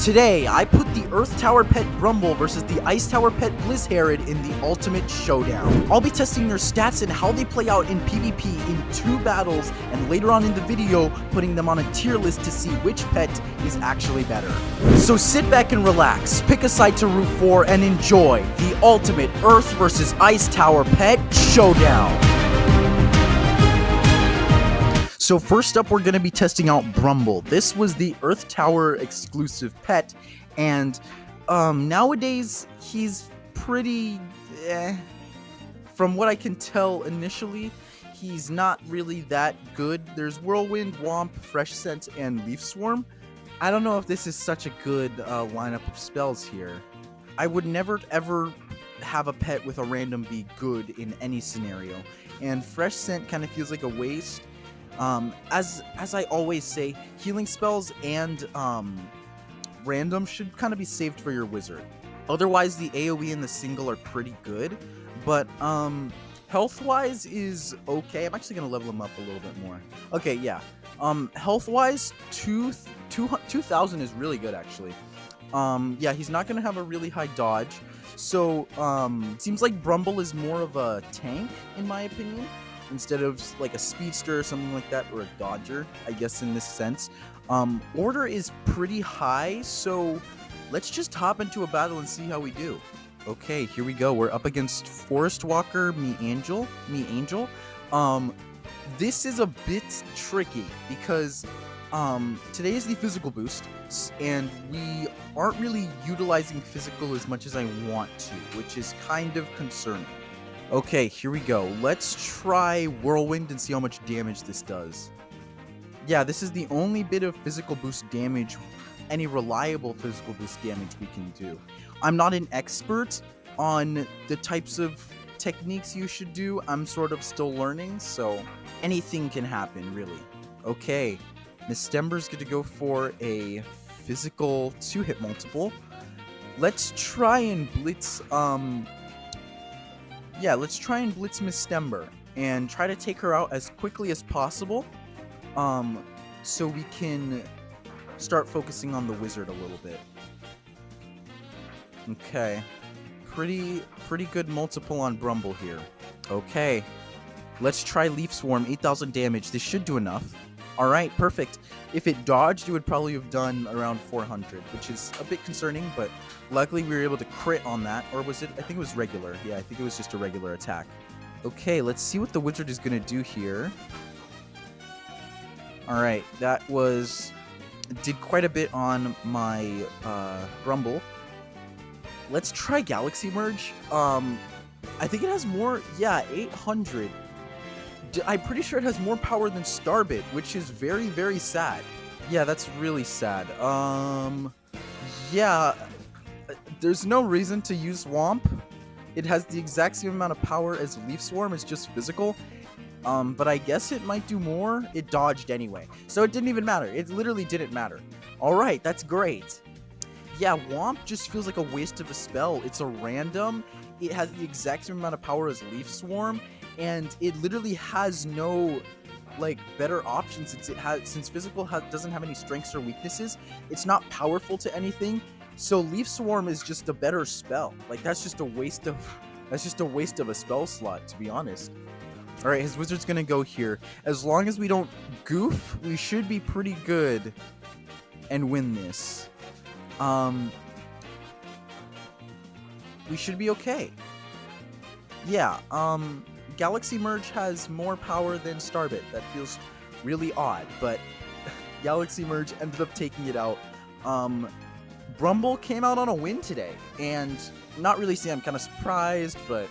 Today, I put the Earth Tower pet Brumble versus the Ice Tower pet Blizzhared in the ultimate showdown. I'll be testing their stats and how they play out in PvP in 2 battles, and later on in the video, putting them on a tier list to see which pet is actually better. So sit back and relax, pick a side to root for, and enjoy the ultimate Earth versus Ice Tower pet showdown. So first up, we're going to be testing out Brumble. This was the Earth Tower exclusive pet, and nowadays he's pretty From what I can tell initially, he's not really that good. There's Whirlwind, Womp, Fresh Scent, and Leaf Swarm. I don't know if this is such a good lineup of spells here. I would never ever have a pet with a random be good in any scenario, and Fresh Scent kind of feels like a waste. As I always say, healing spells and random should kind of be saved for your wizard. Otherwise, the AoE and the single are pretty good, but health-wise is okay. I'm actually gonna level him up a little bit more. Okay, yeah. Health-wise, 2,000 is really good actually. Yeah, he's not gonna have a really high dodge, so seems like Brumble is more of a tank in my opinion, instead of like a speedster or something like that, or a dodger, I guess, in this sense. Order is pretty high, so let's just hop into a battle and see how we do. Okay, here we go. We're up against Forest Walker, Me Angel. This is a bit tricky because today is the physical boost, and we aren't really utilizing physical as much as I want to, which is kind of concerning. Okay, here we go. Let's try Whirlwind and see how much damage this does. Yeah, this is the only bit of physical boost damage, any reliable physical boost damage we can do. I'm not an expert on the types of techniques you should do. I'm sort of still learning, so anything can happen, really. Okay, Miss Stember's going to go for a physical 2-hit multiple. Let's try and blitz, yeah, let's try and blitz Miss Stember and try to take her out as quickly as possible, so we can start focusing on the wizard a little bit. Okay, pretty good multiple on Brumble here. Okay, let's try Leaf Swarm, 8,000 damage. This should do enough. All right, perfect. If it dodged, it would probably have done around 400, which is a bit concerning, but luckily we were able to crit on that. Or was it? I think it was regular. Yeah, I think it was just a regular attack. Okay, let's see what the wizard is going to do here. All right, that did quite a bit on my Brumble. Let's try Galaxy Merge. I think it has more. Yeah, 800. I'm pretty sure it has more power than Starbit, which is very, very sad. Yeah, that's really sad. Yeah, there's no reason to use Womp. It has the exact same amount of power as Leaf Swarm, it's just physical. But I guess it might do more. It dodged anyway, so it didn't even matter. It literally didn't matter. Alright, that's great. Yeah, Womp just feels like a waste of a spell. It's a random. It has the exact same amount of power as Leaf Swarm, and it literally has no like better options since physical doesn't have any strengths or weaknesses. It's not powerful to anything, so Leaf Swarm is just a better spell. Like that's just a waste of a spell slot, to be honest. All right, his wizard's gonna go here. As long as we don't goof, we should be pretty good and win this. We should be okay. Yeah, Galaxy Merge has more power than Starbit. That feels really odd, but Galaxy Merge ended up taking it out. Brumble came out on a win today, and not really saying I'm kind of surprised, but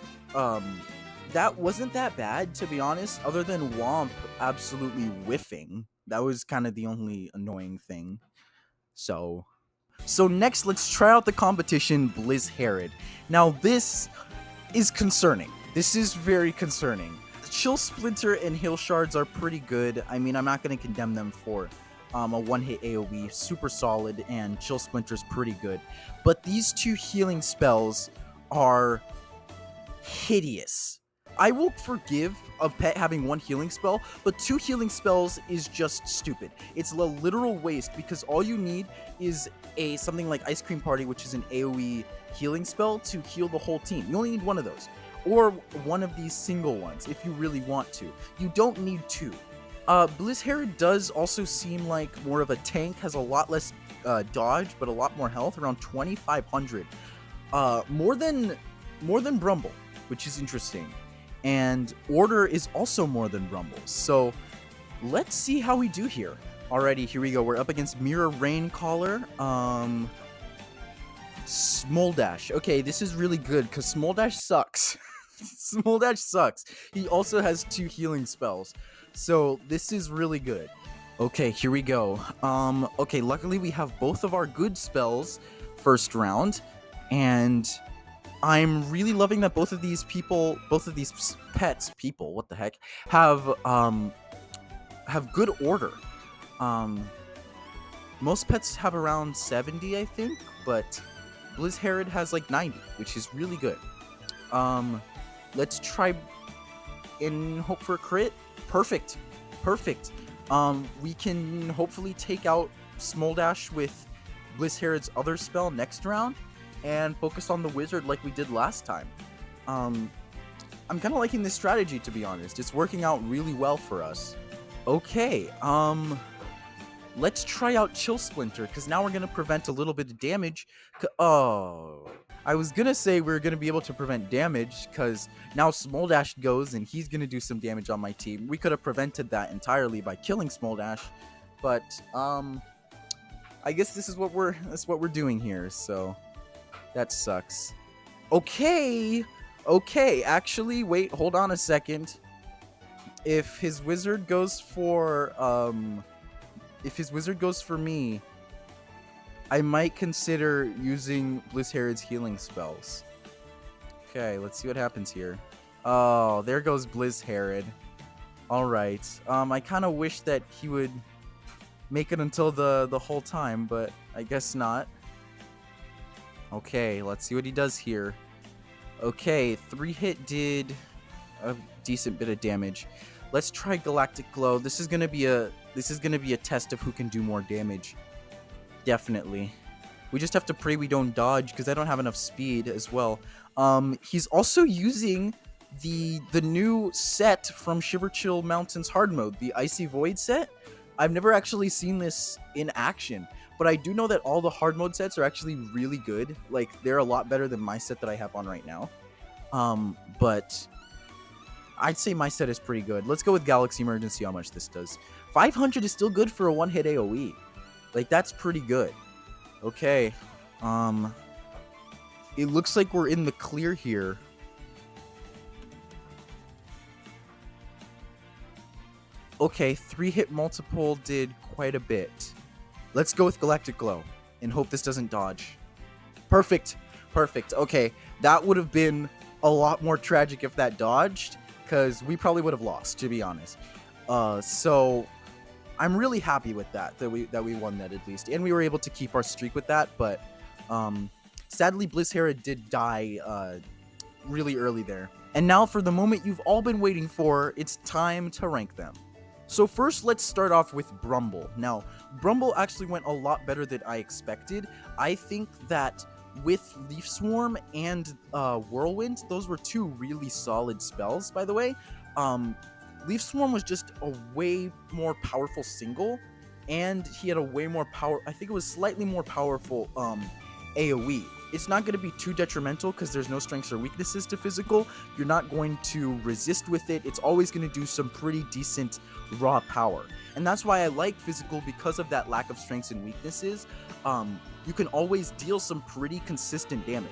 that wasn't that bad, to be honest, other than Womp absolutely whiffing. That was kind of the only annoying thing. So next, let's try out the competition Blizzhared. Now, this is concerning. This is very concerning. Chill Splinter and Hail Shards are pretty good. I mean, I'm not going to condemn them for a one-hit AoE. Super solid, and Chill Splinter's pretty good. But these two healing spells are hideous. I will forgive a pet having one healing spell, but 2 healing spells is just stupid. It's a literal waste because all you need is something like Ice Cream Party, which is an AoE healing spell to heal the whole team. You only need one of those, or one of these single ones if you really want to. You don't need 2. Blizzhared does also seem like more of a tank, has a lot less dodge, but a lot more health, around 2,500. More than Brumble, which is interesting. And Order is also more than Brumble. So let's see how we do here. Alrighty, here we go. We're up against Mirror Raincaller. Smoldash. Okay, this is really good because Smoldash sucks. Smoldash sucks. He also has 2 healing spells. So this is really good. Okay, here we go. Okay, luckily we have both of our good spells first round. And I'm really loving that both of these pets, what the heck, have good order. Most pets have around 70, I think, but Blizzhared has like 90, which is really good. Let's try and hope for a crit. Perfect. We can hopefully take out Smoldash with Blizzhared's other spell next round and focus on the wizard like we did last time. I'm kind of liking this strategy, to be honest. It's working out really well for us. Okay, let's try out Chill Splinter, because now we're going to prevent a little bit of damage. Oh, I was going to say we were going to be able to prevent damage, because now Smoldash goes, and he's going to do some damage on my team. We could have prevented that entirely by killing Smoldash, but, I guess this is what we're doing here, so that sucks. Okay, actually, wait, hold on a second. If his wizard goes for me, I might consider using Blizzhared's healing spells. Okay, let's see what happens here. Oh, there goes Blizzhared. Alright. I kind of wish that he would make it until the whole time, but I guess not. Okay, let's see what he does here. Okay, 3-hit did a decent bit of damage. Let's try Galactic Glow. This is gonna be a test of who can do more damage. Definitely. We just have to pray we don't dodge because I don't have enough speed as well. He's also using the new set from Shiver Chill Mountain's hard mode, the Icy Void set. I've never actually seen this in action, but I do know that all the hard mode sets are actually really good. Like, they're a lot better than my set that I have on right now. But I'd say my set is pretty good. Let's go with Galaxy Merge and see how much this does. 500 is still good for a one-hit AoE. Like, that's pretty good. Okay. It looks like we're in the clear here. Okay, 3-hit multiple did quite a bit. Let's go with Galactic Glow and hope this doesn't dodge. Perfect. Okay, that would have been a lot more tragic if that dodged, because we probably would have lost, to be honest. So I'm really happy with that we won that at least, and we were able to keep our streak with that. But sadly, Blizzhared did die really early there. And now for the moment you've all been waiting for, it's time to rank them. So first, let's start off with Brumble. Now, Brumble actually went a lot better than I expected. I think that with Leaf Swarm and Whirlwind, those were 2 really solid spells, by the way. Leaf Swarm was just a way more powerful single, and he had a way more power, I think it was slightly more powerful AoE. It's not going to be too detrimental because there's no strengths or weaknesses to physical. You're not going to resist with it. It's always going to do some pretty decent raw power. And that's why I like physical, because of that lack of strengths and weaknesses. You can always deal some pretty consistent damage.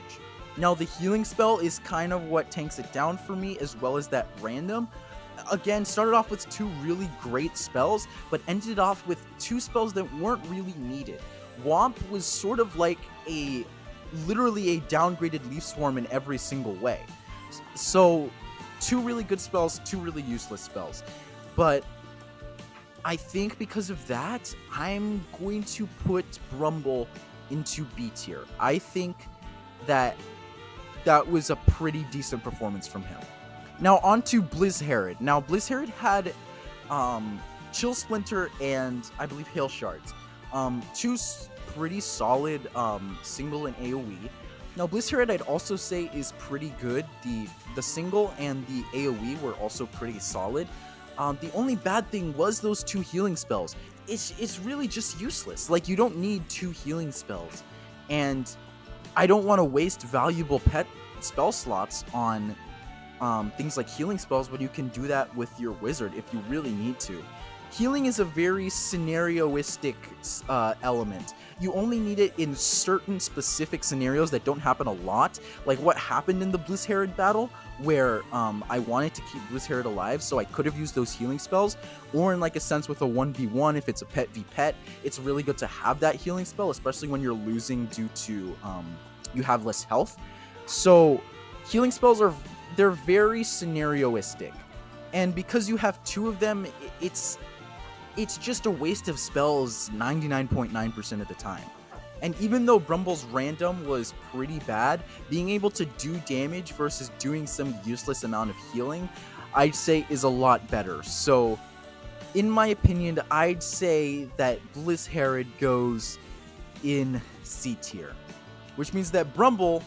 Now, the healing spell is kind of what tanks it down for me, as well as that random. Again, started off with 2 really great spells, but ended off with 2 spells that weren't really needed. Womp was sort of like literally a downgraded Leaf Swarm in every single way. So, 2 really good spells, 2 really useless spells. But I think because of that, I'm going to put Brumble into B tier. I think that was a pretty decent performance from him. Now on to Blizzhared. Now Blizzhared had Chill Splinter and I believe Hail Shards. Two pretty solid single and AoE. Now Blizzhared I'd also say is pretty good. The single and the AoE were also pretty solid. The only bad thing was those 2 healing spells. It's really just useless. Like, you don't need 2 healing spells. And I don't want to waste valuable pet spell slots on things like healing spells when you can do that with your wizard if you really need to. Healing is a very scenarioistic element. You only need it in certain specific scenarios that don't happen a lot, like what happened in the Blizzhared battle, where I wanted to keep Blizzhared alive, so I could have used those healing spells, or in like a sense with a 1v1, if it's a pet v pet, it's really good to have that healing spell, especially when you're losing due to you have less health. So healing spells they're very scenarioistic, and because you have 2 of them, it's just a waste of spells 99.9% of the time. And even though Brumble's random was pretty bad, being able to do damage versus doing some useless amount of healing, I'd say is a lot better. So, in my opinion, I'd say that Blizzhared goes in C tier, which means that Brumble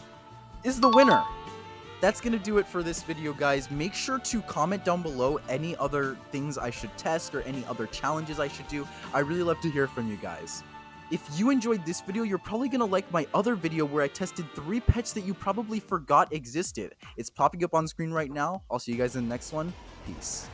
is the winner. That's going to do it for this video, guys. Make sure to comment down below any other things I should test or any other challenges I should do. I really love to hear from you guys. If you enjoyed this video, you're probably going to like my other video where I tested 3 pets that you probably forgot existed. It's popping up on screen right now. I'll see you guys in the next one. Peace.